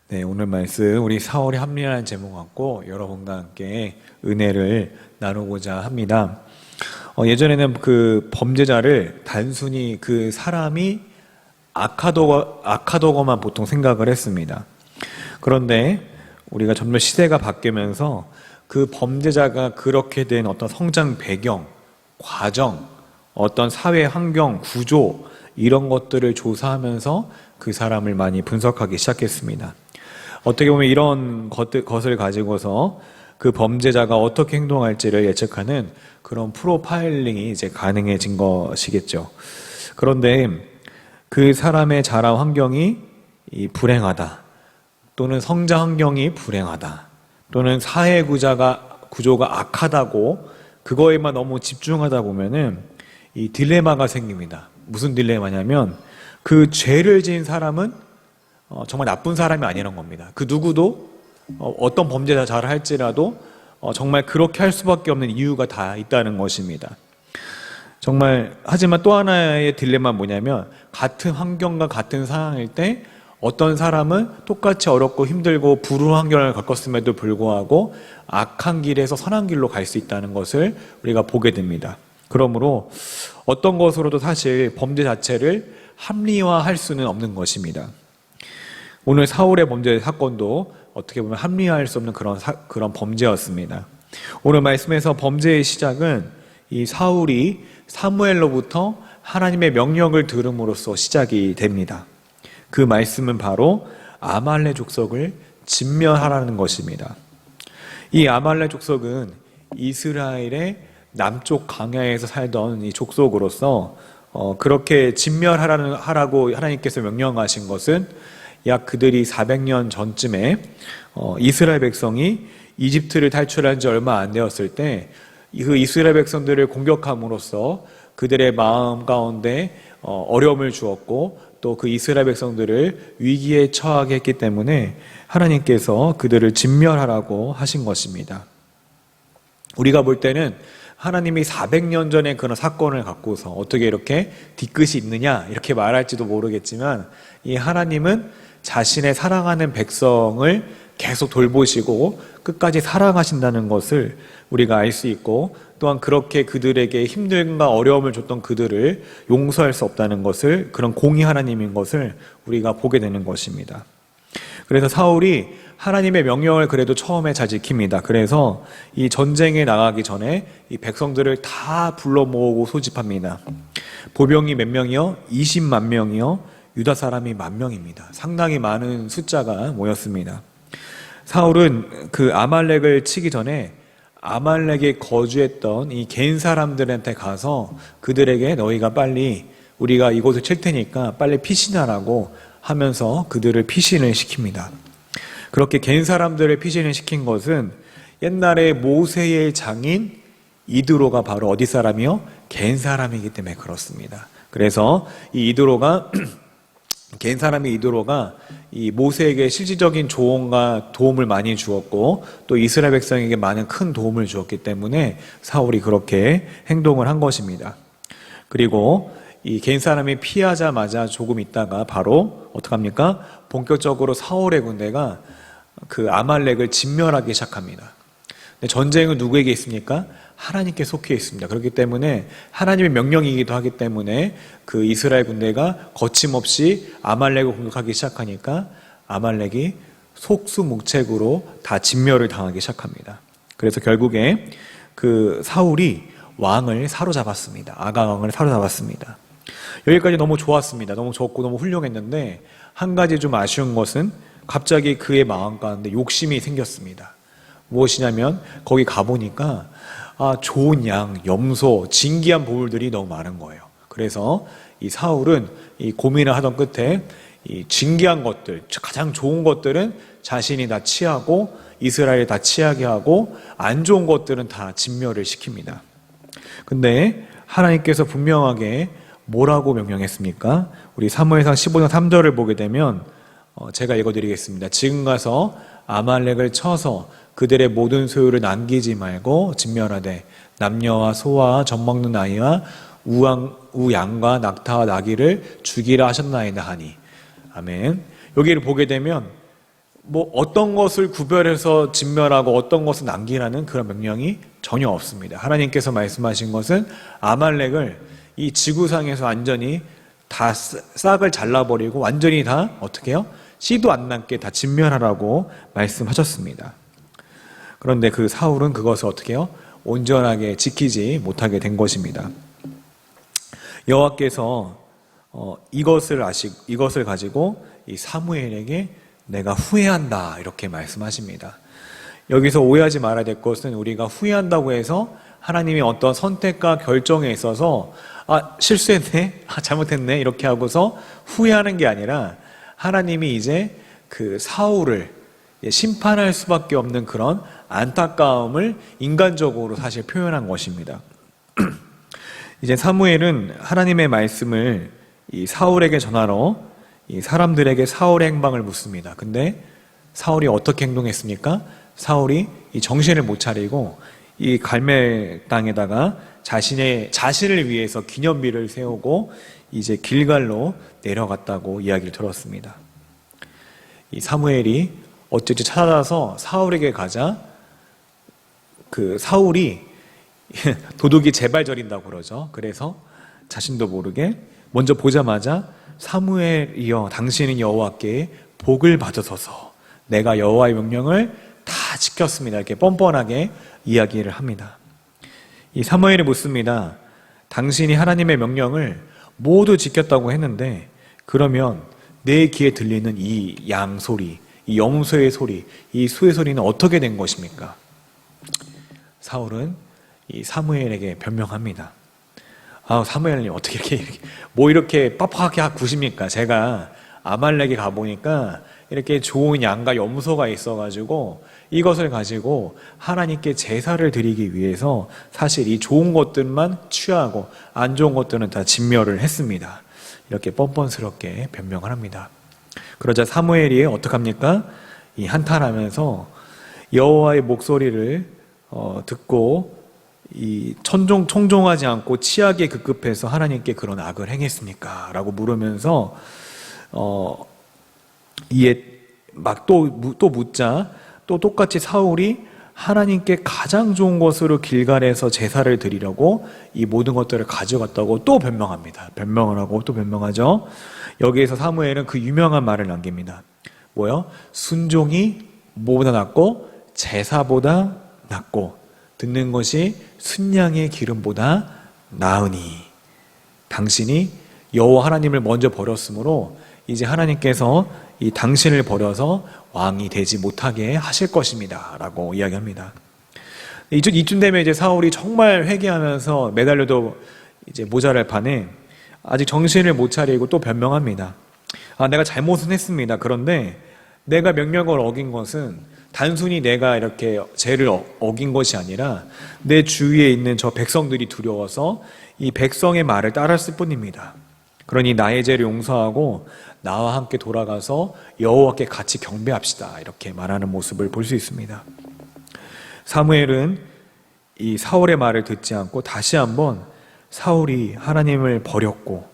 네, 오늘 말씀 우리 사울이 합리라는 제목 갖고 여러분과 함께 은혜를 나누고자 합니다. 예전에는 그 범죄자를 단순히 그 사람이 악하다고만 보통 생각을 했습니다. 그런데 우리가 점점 시대가 바뀌면서 그 범죄자가 그렇게 된 어떤 성장 배경, 과정, 어떤 사회 환경, 구조 이런 것들을 조사하면서 그 사람을 많이 분석하기 시작했습니다. 어떻게 보면 이런 것을 가지고서 그 범죄자가 어떻게 행동할지를 예측하는 그런 프로파일링이 이제 가능해진 것이겠죠. 그런데 그 사람의 자라 환경이 불행하다, 또는 성장 환경이 불행하다, 또는 사회 구조가 악하다고 그거에만 너무 집중하다 보면은 이 딜레마가 생깁니다. 무슨 딜레마냐면 그 죄를 지은 사람은 정말 나쁜 사람이 아니란 겁니다. 그 누구도 어떤 범죄가 잘 할지라도 정말 그렇게 할 수밖에 없는 이유가 다 있다는 것입니다. 정말 하지만 또 하나의 딜레마는 뭐냐면 같은 환경과 같은 상황일 때 어떤 사람은 똑같이 어렵고 힘들고 불우한 환경을 겪었음에도 불구하고 악한 길에서 선한 길로 갈 수 있다는 것을 우리가 보게 됩니다. 그러므로 어떤 것으로도 사실 범죄 자체를 합리화할 수는 없는 것입니다. 오늘 사울의 범죄 사건도 어떻게 보면 합리화할 수 없는 그런 범죄였습니다. 오늘 말씀에서 범죄의 시작은 이 사울이 사무엘로부터 하나님의 명령을 들음으로써 시작이 됩니다. 그 말씀은 바로 아말렉 족속을 진멸하라는 것입니다. 이 아말렉 족속은 이스라엘의 남쪽 광야에서 살던 이 족속으로서 그렇게 진멸하라고 하나님께서 명령하신 것은 약 그들이 400년 전쯤에 이스라엘 백성이 이집트를 탈출한 지 얼마 안 되었을 때 그 이스라엘 백성들을 공격함으로써 그들의 마음 가운데 어려움을 주었고 또 그 이스라엘 백성들을 위기에 처하게 했기 때문에 하나님께서 그들을 진멸하라고 하신 것입니다. 우리가 볼 때는 하나님이 400년 전에 그런 사건을 갖고서 어떻게 이렇게 뒤끝이 있느냐 이렇게 말할지도 모르겠지만 이 하나님은 자신의 사랑하는 백성을 계속 돌보시고 끝까지 사랑하신다는 것을 우리가 알 수 있고 또한 그렇게 그들에게 힘듦과 어려움을 줬던 그들을 용서할 수 없다는 것을 그런 공의 하나님인 것을 우리가 보게 되는 것입니다. 그래서 사울이 하나님의 명령을 그래도 처음에 잘 지킵니다. 그래서 이 전쟁에 나가기 전에 이 백성들을 다 불러 모으고 소집합니다. 보병이 몇 명이요? 20만 명이요? 유다 사람이 10,000명입니다. 상당히 많은 숫자가 모였습니다. 사울은 그 아말렉을 치기 전에 아말렉에 거주했던 이 겐 사람들한테 가서 그들에게 너희가 빨리 우리가 이곳을 칠 테니까 빨리 피신하라고 하면서 그들을 피신을 시킵니다. 그렇게 겐 사람들을 피신을 시킨 것은 옛날에 모세의 장인 이드로가 바로 어디 사람이요? 겐 사람이기 때문에 그렇습니다. 그래서 이 이드로가 겐 사람의 이드로가 이 모세에게 실질적인 조언과 도움을 많이 주었고 또 이스라엘 백성에게 많은 큰 도움을 주었기 때문에 사울이 그렇게 행동을 한 것입니다. 그리고 이 겐 사람이 피하자마자 조금 있다가 바로 어떡합니까? 본격적으로 사울의 군대가 그 아말렉을 진멸하기 시작합니다. 근데 전쟁은 누구에게 있습니까? 하나님께 속해 있습니다. 그렇기 때문에 하나님의 명령이기도 하기 때문에 그 이스라엘 군대가 거침없이 아말렉을 공격하기 시작하니까 아말렉이 속수무책으로 다 진멸을 당하기 시작합니다. 그래서 결국에 그 사울이 왕을 사로잡았습니다. 아가왕을 사로잡았습니다. 여기까지 너무 좋았습니다. 너무 좋고 너무 훌륭했는데 한 가지 좀 아쉬운 것은 갑자기 그의 마음 가운데 욕심이 생겼습니다. 무엇이냐면 거기 가보니까 좋은 양, 염소, 진귀한 보물들이 너무 많은 거예요. 그래서 이 사울은 이 고민을 하던 끝에 이 진귀한 것들, 가장 좋은 것들은 자신이 다 취하고 이스라엘이 다 취하게 하고 안 좋은 것들은 다 진멸을 시킵니다. 근데 하나님께서 분명하게 뭐라고 명령했습니까? 우리 사무엘상 15장 3절을 보게 되면 제가 읽어드리겠습니다. 지금 가서 아말렉을 쳐서 그들의 모든 소유를 남기지 말고 진멸하되 남녀와 소와 젖먹는 아이와 우양과 낙타와 나귀를 죽이라 하셨나이다 하니. 아멘. 여기를 보게 되면 뭐 어떤 것을 구별해서 진멸하고 어떤 것을 남기라는 그런 명령이 전혀 없습니다. 하나님께서 말씀하신 것은 아말렉을 이 지구상에서 완전히 다 싹을 잘라버리고 완전히 다 어떻게 해요? 씨도 안 남게 다 진멸하라고 말씀하셨습니다. 그런데 그 사울은 그것을 어떻게 해요? 온전하게 지키지 못하게 된 것입니다. 여호와께서 이것을 가지고 이 사무엘에게 내가 후회한다 이렇게 말씀하십니다. 여기서 오해하지 말아야 될 것은 우리가 후회한다고 해서 하나님의 어떤 선택과 결정에 있어서 실수했네, 잘못했네 이렇게 하고서 후회하는 게 아니라 하나님이 이제 그 사울을 심판할 수밖에 없는 그런 안타까움을 인간적으로 사실 표현한 것입니다. 이제 사무엘은 하나님의 말씀을 이 사울에게 전하러 이 사람들에게 사울의 행방을 묻습니다. 근데 사울이 어떻게 행동했습니까? 사울이 이 정신을 못 차리고 이 갈멜 땅에다가 자신을 위해서 기념비를 세우고 이제 길갈로 내려갔다고 이야기를 들었습니다. 이 사무엘이 어찌지 찾아서 사울에게 가자 그 사울이 도둑이 재발 저린다고 그러죠. 그래서 자신도 모르게 먼저 보자마자 사무엘이여 당신은 여호와께 복을 받으소서 내가 여호와의 명령을 다 지켰습니다. 이렇게 뻔뻔하게 이야기를 합니다. 이 사무엘이 묻습니다. 당신이 하나님의 명령을 모두 지켰다고 했는데 그러면 내 귀에 들리는 이 양 소리, 이 염소의 소리, 이 수의 소리는 어떻게 된 것입니까? 사울은 이 사무엘에게 변명합니다. 사무엘님 어떻게 이렇게 빡빡하게 구십니까? 제가 아말렉에 가보니까 이렇게 좋은 양과 염소가 있어가지고 이것을 가지고 하나님께 제사를 드리기 위해서 사실 이 좋은 것들만 취하고 안 좋은 것들은 다 진멸을 했습니다. 이렇게 뻔뻔스럽게 변명을 합니다. 그러자 사무엘이 어떡합니까? 이 한탄하면서 여호와의 목소리를 듣고 이 청종하지 않고 치하게 급급해서 하나님께 그런 악을 행했습니까? 라고 물으면서 이에 막 또 묻자 또 똑같이 사울이 하나님께 가장 좋은 것으로 길갈에서 제사를 드리려고 이 모든 것들을 가져갔다고 또 변명합니다. 변명을 하고 또 변명하죠. 여기에서 사무엘은 그 유명한 말을 남깁니다. 뭐요? 순종이 뭐보다 낫고 제사보다 낫고 듣는 것이 순양의 기름보다 나으니 당신이 여호와 하나님을 먼저 버렸으므로 이제 하나님께서 이 당신을 버려서 왕이 되지 못하게 하실 것입니다 라고 이야기합니다. 이쯤 되면 이제 사울이 정말 회개하면서 매달려도 이제 모자랄 판에 아직 정신을 못 차리고 또 변명합니다. 내가 잘못은 했습니다. 그런데 내가 명령을 어긴 것은 단순히 내가 이렇게 죄를 어긴 것이 아니라 내 주위에 있는 저 백성들이 두려워서 이 백성의 말을 따랐을 뿐입니다. 그러니 나의 죄를 용서하고 나와 함께 돌아가서 여호와께 같이 경배합시다. 이렇게 말하는 모습을 볼 수 있습니다. 사무엘은 이 사울의 말을 듣지 않고 다시 한번 사울이 하나님을 버렸고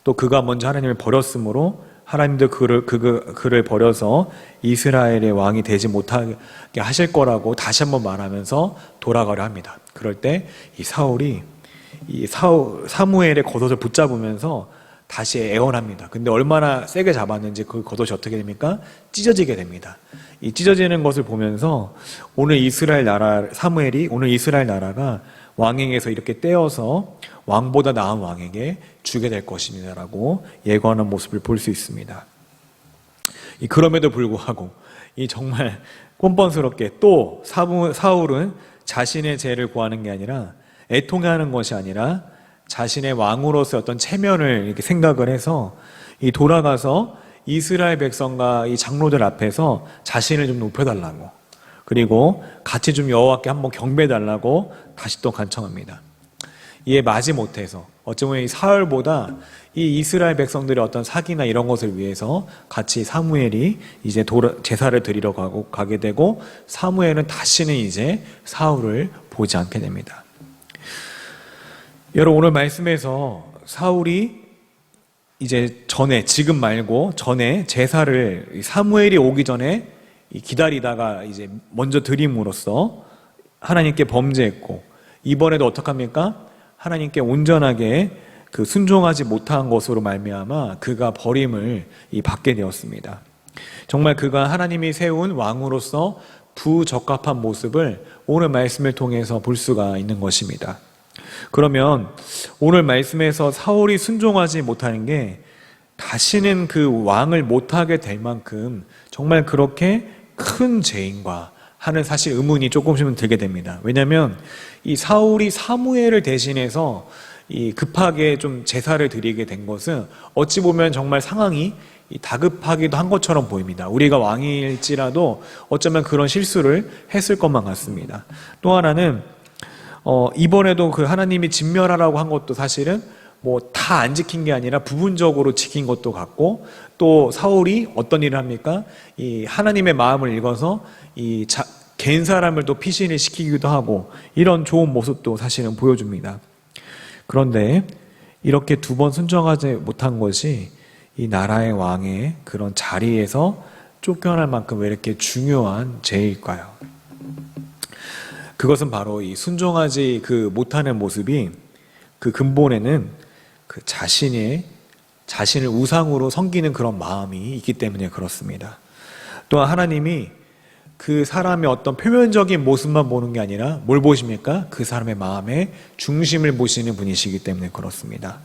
또 그가 먼저 하나님을 버렸으므로 하나님도 그를 버려서 이스라엘의 왕이 되지 못하게 하실 거라고 다시 한번 말하면서 돌아가려 합니다. 그럴 때 이 사울이 사무엘의 겉옷을 붙잡으면서 다시 애원합니다. 근데 얼마나 세게 잡았는지 그 겉옷이 어떻게 됩니까? 찢어지게 됩니다. 이 찢어지는 것을 보면서 사무엘이 오늘 이스라엘 나라가 왕에게서 이렇게 떼어서 왕보다 나은 왕에게 주게 될 것입니다 라고 예고하는 모습을 볼 수 있습니다. 그럼에도 불구하고 이 정말 뻔뻔스럽게 또 사울은 자신의 죄를 구하는 게 아니라 애통해하는 것이 아니라 자신의 왕으로서 어떤 체면을 이렇게 생각을 해서 돌아가서 이스라엘 백성과 이 장로들 앞에서 자신을 좀 높여달라고 그리고 같이 좀 여호와께 한번 경배해달라고 다시 또 간청합니다. 이에 마지못해서 어쩌면 이 사울보다 이 이스라엘 백성들의 어떤 사기나 이런 것을 위해서 같이 사무엘이 이제 제사를 드리러 가게 되고 사무엘은 다시는 이제 사울을 보지 않게 됩니다. 여러분 오늘 말씀에서 사울이 이제 지금 말고 전에 제사를 사무엘이 오기 전에 기다리다가 이제 먼저 드림으로써 하나님께 범죄했고, 이번에도 어떡합니까? 하나님께 온전하게 그 순종하지 못한 것으로 말미암아 그가 버림을 받게 되었습니다. 정말 그가 하나님이 세운 왕으로서 부적합한 모습을 오늘 말씀을 통해서 볼 수가 있는 것입니다. 그러면 오늘 말씀에서 사울이 순종하지 못하는 게 다시는 그 왕을 못하게 될 만큼 정말 그렇게 큰 죄인가 하는 사실 의문이 조금씩은 들게 됩니다. 왜냐하면 이 사울이 사무엘을 대신해서 이 급하게 좀 제사를 드리게 된 것은 어찌 보면 정말 상황이 다급하기도 한 것처럼 보입니다. 우리가 왕일지라도 어쩌면 그런 실수를 했을 것만 같습니다. 또 하나는 이번에도 그 하나님이 진멸하라고 한 것도 사실은 뭐 다 안 지킨 게 아니라 부분적으로 지킨 것도 같고, 또 사울이 어떤 일을 합니까? 이 하나님의 마음을 읽어서 갠 사람을 또 피신을 시키기도 하고, 이런 좋은 모습도 사실은 보여줍니다. 그런데 이렇게 두 번 순종하지 못한 것이 이 나라의 왕의 그런 자리에서 쫓겨날 만큼 왜 이렇게 중요한 죄일까요? 그것은 바로 이 순종하지 못하는 모습이 그 근본에는 그 자신을 우상으로 섬기는 그런 마음이 있기 때문에 그렇습니다. 또한 하나님이 그 사람의 어떤 표면적인 모습만 보는 게 아니라 뭘 보십니까? 그 사람의 마음의 중심을 보시는 분이시기 때문에 그렇습니다.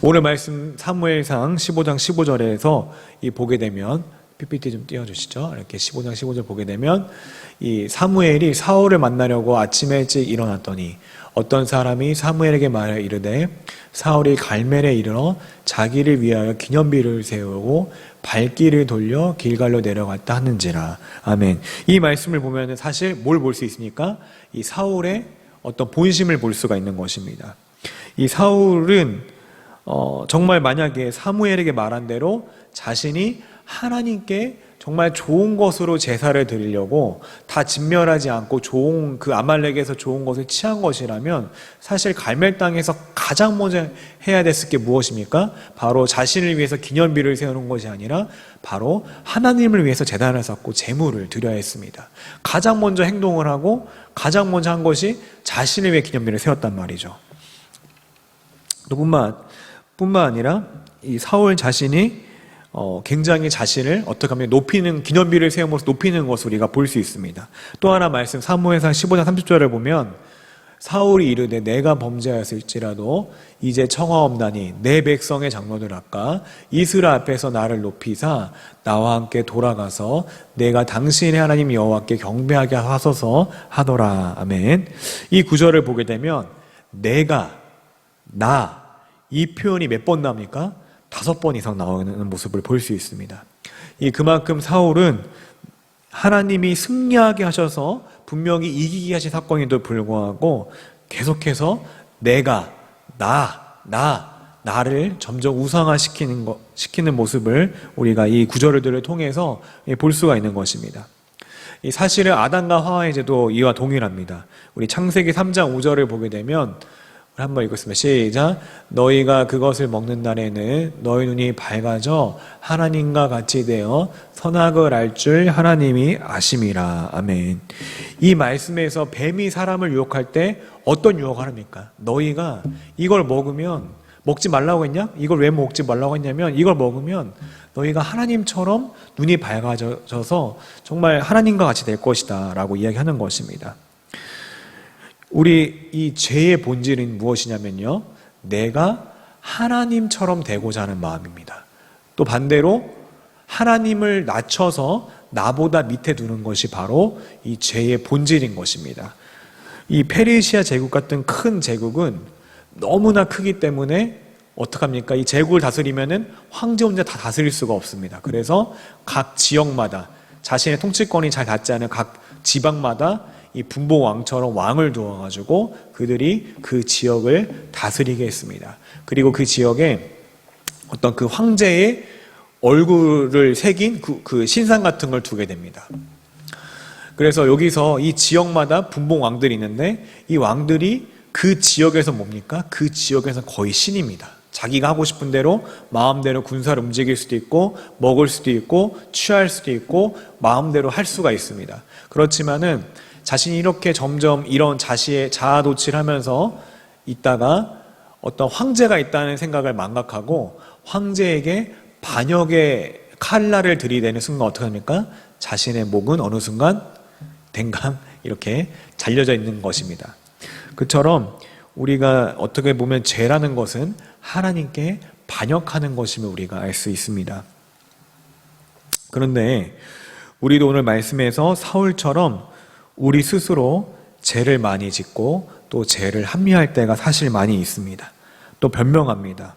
오늘 말씀 사무엘상 15장 15절에서 보게 되면, PPT 좀 띄워주시죠. 이렇게 15장 15절 보게 되면 이 사무엘이 사울을 만나려고 아침에 일찍 일어났더니 어떤 사람이 사무엘에게 말하여 이르되 사울이 갈멜에 이르러 자기를 위하여 기념비를 세우고 발길을 돌려 길갈로 내려갔다 하는지라. 아멘. 이 말씀을 보면 사실 뭘 볼 수 있습니까? 이 사울의 어떤 본심을 볼 수가 있는 것입니다. 이 사울은 정말 만약에 사무엘에게 말한 대로 자신이 하나님께 정말 좋은 것으로 제사를 드리려고 다 진멸하지 않고 좋은 그 아말렉에서 좋은 것을 취한 것이라면 사실 갈멜 땅에서 가장 먼저 해야 됐을 게 무엇입니까? 바로 자신을 위해서 기념비를 세우는 것이 아니라 바로 하나님을 위해서 제단을 쌓고 제물을 드려야 했습니다. 가장 먼저 행동을 하고 가장 먼저 한 것이 자신을 위해 기념비를 세웠단 말이죠. 또 뿐만 아니라 이 사울 자신이 굉장히 자신을 어떻게 하면 높이는, 기념비를 세움으로써 높이는 것을 우리가 볼 수 있습니다. 또 하나 말씀 사무엘상 15장 30절을 보면 사울이 이르되 내가 범죄하였을지라도 이제 청하옵나니 내 백성의 장로들 앞과 이스라엘 앞에서 나를 높이사 나와 함께 돌아가서 내가 당신의 하나님 여호와께 경배하게 하소서 하더라. 아멘. 이 구절을 보게 되면 내가, 나, 이 표현이 몇 번 나옵니까? 5번 이상 나오는 모습을 볼 수 있습니다. 그만큼 사울은 하나님이 승리하게 하셔서 분명히 이기게 하신 사건에도 불구하고 계속해서 내가, 나를 점점 우상화시키는 모습을 우리가 이 구절들을 통해서 볼 수가 있는 것입니다. 사실은 아담과 하와의 죄도 이와 동일합니다. 우리 창세기 3장 5절을 보게 되면 한번 읽겠습니다. 시작. 너희가 그것을 먹는 날에는 너희 눈이 밝아져 하나님과 같이 되어 선악을 알 줄 하나님이 아심이라. 아멘. 이 말씀에서 뱀이 사람을 유혹할 때 어떤 유혹을 합니까? 너희가 이걸 먹으면, 먹지 말라고 했냐? 이걸 왜 먹지 말라고 했냐면 이걸 먹으면 너희가 하나님처럼 눈이 밝아져서 정말 하나님과 같이 될 것이다 라고 이야기하는 것입니다. 우리 이 죄의 본질은 무엇이냐면요, 내가 하나님처럼 되고자 하는 마음입니다. 또 반대로 하나님을 낮춰서 나보다 밑에 두는 것이 바로 이 죄의 본질인 것입니다. 이 페르시아 제국 같은 큰 제국은 너무나 크기 때문에 어떡합니까? 이 제국을 다스리면은 황제 혼자 다 다스릴 수가 없습니다. 그래서 각 지역마다 자신의 통치권이 잘 닿지 않은 각 지방마다 이 분봉왕처럼 왕을 두어가지고 그들이 그 지역을 다스리게 했습니다. 그리고 그 지역에 어떤 그 황제의 얼굴을 새긴 그 신상 같은 걸 두게 됩니다. 그래서 여기서 이 지역마다 분봉왕들이 있는데 이 왕들이 그 지역에서 뭡니까? 그 지역에서 거의 신입니다. 자기가 하고 싶은 대로 마음대로 군사를 움직일 수도 있고 먹을 수도 있고 취할 수도 있고 마음대로 할 수가 있습니다. 그렇지만은 자신이 이렇게 점점 이런 자아 도취를 하면서 있다가 어떤 황제가 있다는 생각을 망각하고 황제에게 반역의 칼날을 들이대는 순간 어떻게 합니까? 자신의 목은 어느 순간 댕강 이렇게 잘려져 있는 것입니다. 그처럼 우리가 어떻게 보면 죄라는 것은 하나님께 반역하는 것임을 우리가 알 수 있습니다. 그런데 우리도 오늘 말씀에서 사울처럼 우리 스스로 죄를 많이 짓고 또 죄를 합리화할 때가 사실 많이 있습니다. 또 변명합니다.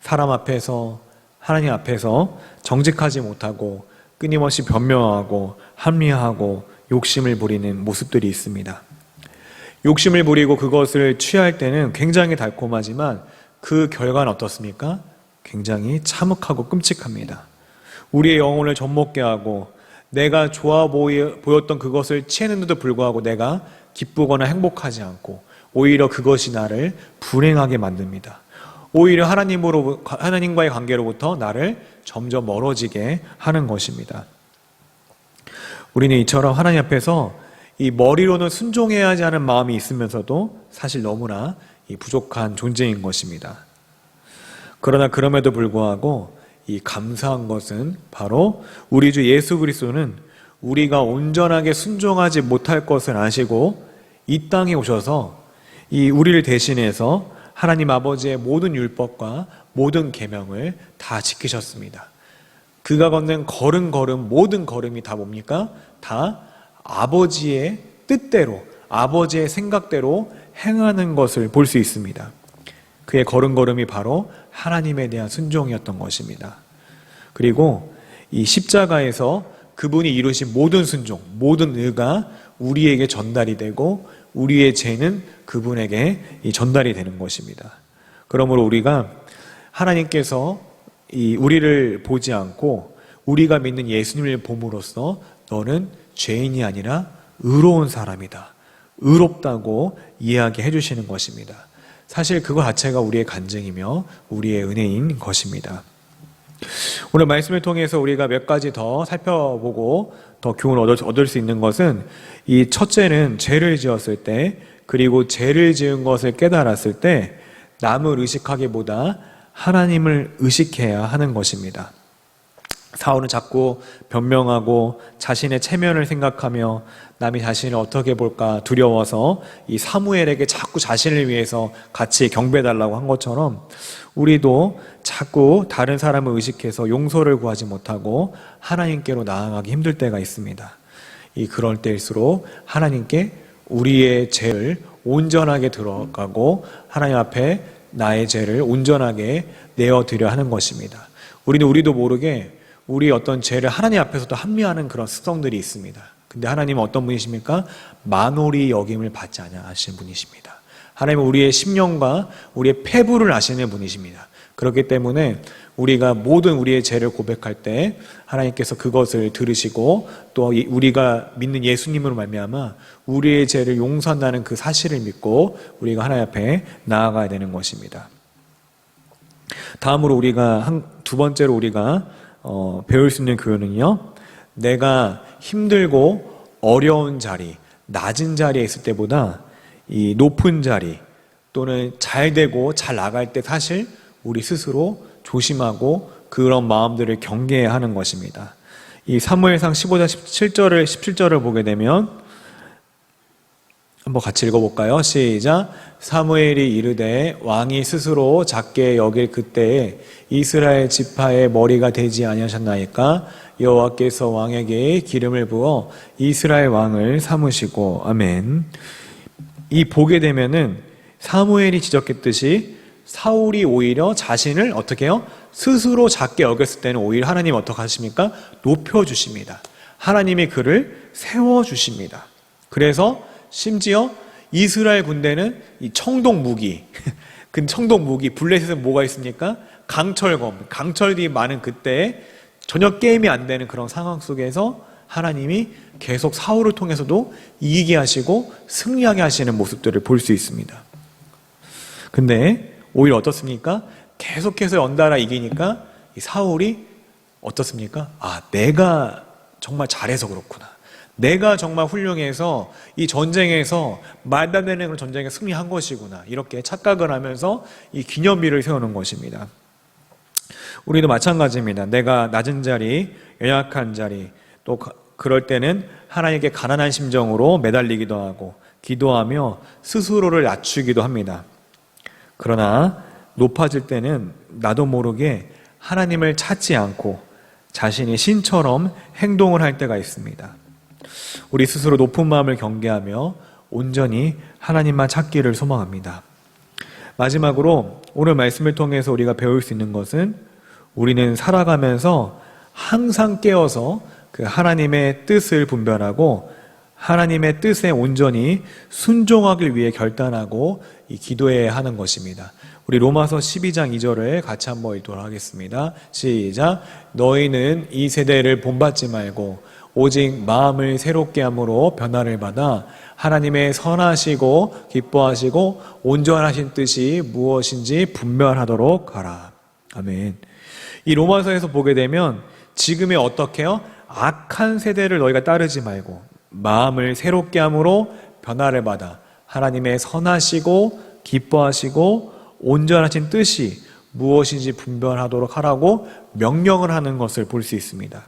사람 앞에서 하나님 앞에서 정직하지 못하고 끊임없이 변명하고 합리화하고 욕심을 부리는 모습들이 있습니다. 욕심을 부리고 그것을 취할 때는 굉장히 달콤하지만 그 결과는 어떻습니까? 굉장히 참혹하고 끔찍합니다. 우리의 영혼을 젖먹게 하고 내가 좋아 보였던 그것을 취했는데도 불구하고 내가 기쁘거나 행복하지 않고 오히려 그것이 나를 불행하게 만듭니다. 오히려 하나님과의 관계로부터 나를 점점 멀어지게 하는 것입니다. 우리는 이처럼 하나님 앞에서 이 머리로는 순종해야 하지 않은 마음이 있으면서도 사실 너무나 부족한 존재인 것입니다. 그러나 그럼에도 불구하고 이 감사한 것은 바로 우리 주 예수 그리스도는 우리가 온전하게 순종하지 못할 것을 아시고 이 땅에 오셔서 이 우리를 대신해서 하나님 아버지의 모든 율법과 모든 계명을 다 지키셨습니다. 그가 걷는 걸음 모든 걸음이 다 뭡니까? 다 아버지의 뜻대로 아버지의 생각대로 행하는 것을 볼 수 있습니다. 그의 걸음이 바로 하나님에 대한 순종이었던 것입니다. 그리고 이 십자가에서 그분이 이루신 모든 순종, 모든 의가 우리에게 전달이 되고 우리의 죄는 그분에게 전달이 되는 것입니다. 그러므로 우리가 하나님께서 우리를 보지 않고 우리가 믿는 예수님을 봄으로써 너는 죄인이 아니라 의로운 사람이다. 의롭다고 이야기해 주시는 것입니다. 사실 그거 자체가 우리의 간증이며 우리의 은혜인 것입니다. 오늘 말씀을 통해서 우리가 몇 가지 더 살펴보고 더 교훈을 얻을 수 있는 것은 이 첫째는 죄를 지었을 때 그리고 죄를 지은 것을 깨달았을 때 남을 의식하기보다 하나님을 의식해야 하는 것입니다. 사울은 자꾸 변명하고 자신의 체면을 생각하며 남이 자신을 어떻게 볼까 두려워서 이 사무엘에게 자꾸 자신을 위해서 같이 경배해달라고 한 것처럼 우리도 자꾸 다른 사람을 의식해서 용서를 구하지 못하고 하나님께로 나아가기 힘들 때가 있습니다. 그럴 때일수록 하나님께 우리의 죄를 온전하게 들어가고 하나님 앞에 나의 죄를 온전하게 내어드려 하는 것입니다. 우리도 모르게 우리 어떤 죄를 하나님 앞에서도 합리화하는 그런 습성들이 있습니다. 근데 하나님은 어떤 분이십니까? 만홀히 여김을 받지 아니하시는 분이십니다. 하나님은 우리의 심령과 우리의 패부를 아시는 분이십니다. 그렇기 때문에 우리가 모든 우리의 죄를 고백할 때 하나님께서 그것을 들으시고 또 우리가 믿는 예수님으로 말미암아 우리의 죄를 용서한다는 그 사실을 믿고 우리가 하나님 앞에 나아가야 되는 것입니다. 다음으로 우리가 두 번째로 우리가 배울 수 있는 교훈은요, 내가 힘들고 어려운 자리, 낮은 자리에 있을 때보다 이 높은 자리 또는 잘 되고 잘 나갈 때 사실 우리 스스로 조심하고 그런 마음들을 경계해야 하는 것입니다. 이 사무엘상 15장 17절을 보게 되면 한번 같이 읽어볼까요? 시작. 사무엘이 이르되 왕이 스스로 작게 여길 그때에 이스라엘 지파의 머리가 되지 아니하셨나이까? 여호와께서 왕에게 기름을 부어 이스라엘 왕을 삼으시고. 아멘. 이 보게 되면은 사무엘이 지적했듯이 사울이 오히려 자신을 어떻게 해요? 스스로 작게 여겼을 때는 오히려 하나님 어떻게 하십니까? 높여주십니다. 하나님이 그를 세워주십니다. 그래서 심지어 이스라엘 군대는 이 청동 무기, 그 청동 무기, 블레셋은 뭐가 있습니까? 강철검, 강철이 많은 그때에 전혀 게임이 안 되는 그런 상황 속에서 하나님이 계속 사울을 통해서도 이기게 하시고 승리하게 하시는 모습들을 볼 수 있습니다. 근데 오히려 어떻습니까? 계속해서 연달아 이기니까 이 사울이 어떻습니까? 아, 내가 정말 잘해서 그렇구나. 내가 정말 훌륭해서 이 전쟁에서 말도 안 되는 그런 전쟁에 승리한 것이구나. 이렇게 착각을 하면서 이 기념비를 세우는 것입니다. 우리도 마찬가지입니다. 내가 낮은 자리, 연약한 자리, 또 그럴 때는 하나님께 가난한 심정으로 매달리기도 하고 기도하며 스스로를 낮추기도 합니다. 그러나 높아질 때는 나도 모르게 하나님을 찾지 않고 자신이 신처럼 행동을 할 때가 있습니다. 우리 스스로 높은 마음을 경계하며 온전히 하나님만 찾기를 소망합니다. 마지막으로 오늘 말씀을 통해서 우리가 배울 수 있는 것은 우리는 살아가면서 항상 깨어서 그 하나님의 뜻을 분별하고 하나님의 뜻에 온전히 순종하기 위해 결단하고 이 기도해야 하는 것입니다. 우리 로마서 12장 2절을 같이 한번 읽도록 하겠습니다. 시작. 너희는 이 세대를 본받지 말고 오직 마음을 새롭게 함으로 변화를 받아 하나님의 선하시고 기뻐하시고 온전하신 뜻이 무엇인지 분별하도록 하라. 아멘. 이 로마서에서 보게 되면 지금의 어떻게 해요? 악한 세대를 너희가 따르지 말고 마음을 새롭게 함으로 변화를 받아 하나님의 선하시고 기뻐하시고 온전하신 뜻이 무엇인지 분별하도록 하라고 명령을 하는 것을 볼 수 있습니다.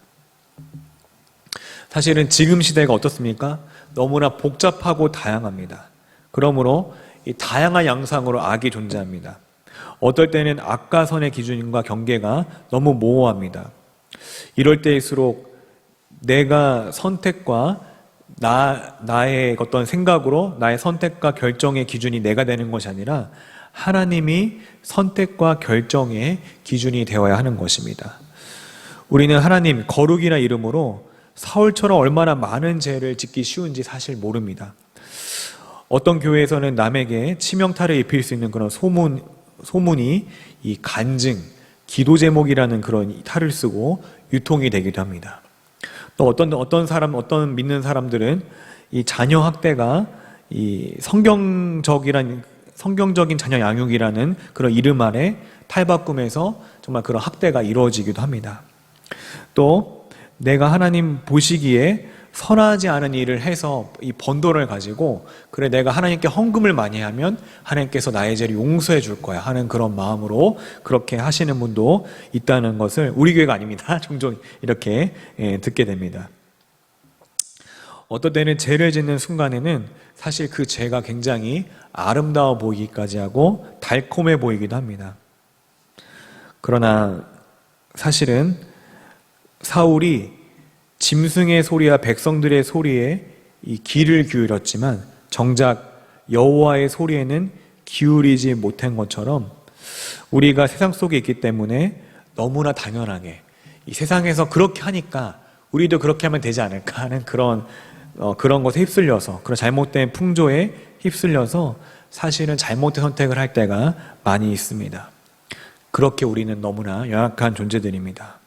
사실은 지금 시대가 어떻습니까? 너무나 복잡하고 다양합니다. 그러므로 이 다양한 양상으로 악이 존재합니다. 어떨 때는 악과 선의 기준과 경계가 너무 모호합니다. 이럴 때일수록 내가 선택과 나의 어떤 생각으로 나의 선택과 결정의 기준이 내가 되는 것이 아니라 하나님이 선택과 결정의 기준이 되어야 하는 것입니다. 우리는 하나님 거룩이나 이름으로 사울처럼 얼마나 많은 죄를 짓기 쉬운지 사실 모릅니다. 어떤 교회에서는 남에게 치명타를 입힐 수 있는 그런 소문이 이 간증, 기도 제목이라는 그런 탈을 쓰고 유통이 되기도 합니다. 또 어떤 믿는 사람들은 이 자녀 학대가 이 성경적인 자녀 양육이라는 그런 이름 아래 탈바꿈해서 정말 그런 학대가 이루어지기도 합니다. 또 내가 하나님 보시기에 선하지 않은 일을 해서 이 번도를 가지고 그래 내가 하나님께 헌금을 많이 하면 하나님께서 나의 죄를 용서해 줄 거야 하는 그런 마음으로 그렇게 하시는 분도 있다는 것을 우리 교회가 아닙니다. 종종 이렇게 듣게 됩니다. 어떤 때는 죄를 짓는 순간에는 사실 그 죄가 굉장히 아름다워 보이기까지 하고 달콤해 보이기도 합니다. 그러나 사실은 사울이 짐승의 소리와 백성들의 소리에 이 귀를 기울였지만 정작 여호와의 소리에는 기울이지 못한 것처럼 우리가 세상 속에 있기 때문에 너무나 당연하게 이 세상에서 그렇게 하니까 우리도 그렇게 하면 되지 않을까 하는 그런 것에 휩쓸려서 그런 잘못된 풍조에 휩쓸려서 사실은 잘못된 선택을 할 때가 많이 있습니다. 그렇게 우리는 너무나 연약한 존재들입니다.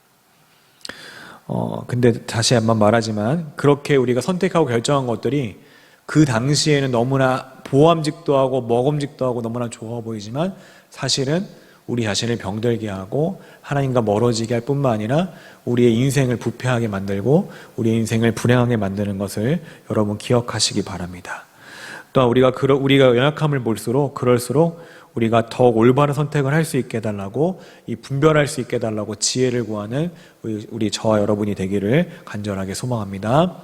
근데 다시 한번 말하지만 그렇게 우리가 선택하고 결정한 것들이 그 당시에는 너무나 보암직도 하고 먹음직도 하고 너무나 좋아 보이지만 사실은 우리 자신을 병들게 하고 하나님과 멀어지게 할 뿐만 아니라 우리의 인생을 부패하게 만들고 우리의 인생을 불행하게 만드는 것을 여러분 기억하시기 바랍니다. 또한 우리가 연약함을 볼수록 그럴수록 우리가 더욱 올바른 선택을 할 수 있게 해달라고 이 분별할 수 있게 해달라고 지혜를 구하는 우리 저와 여러분이 되기를 간절하게 소망합니다.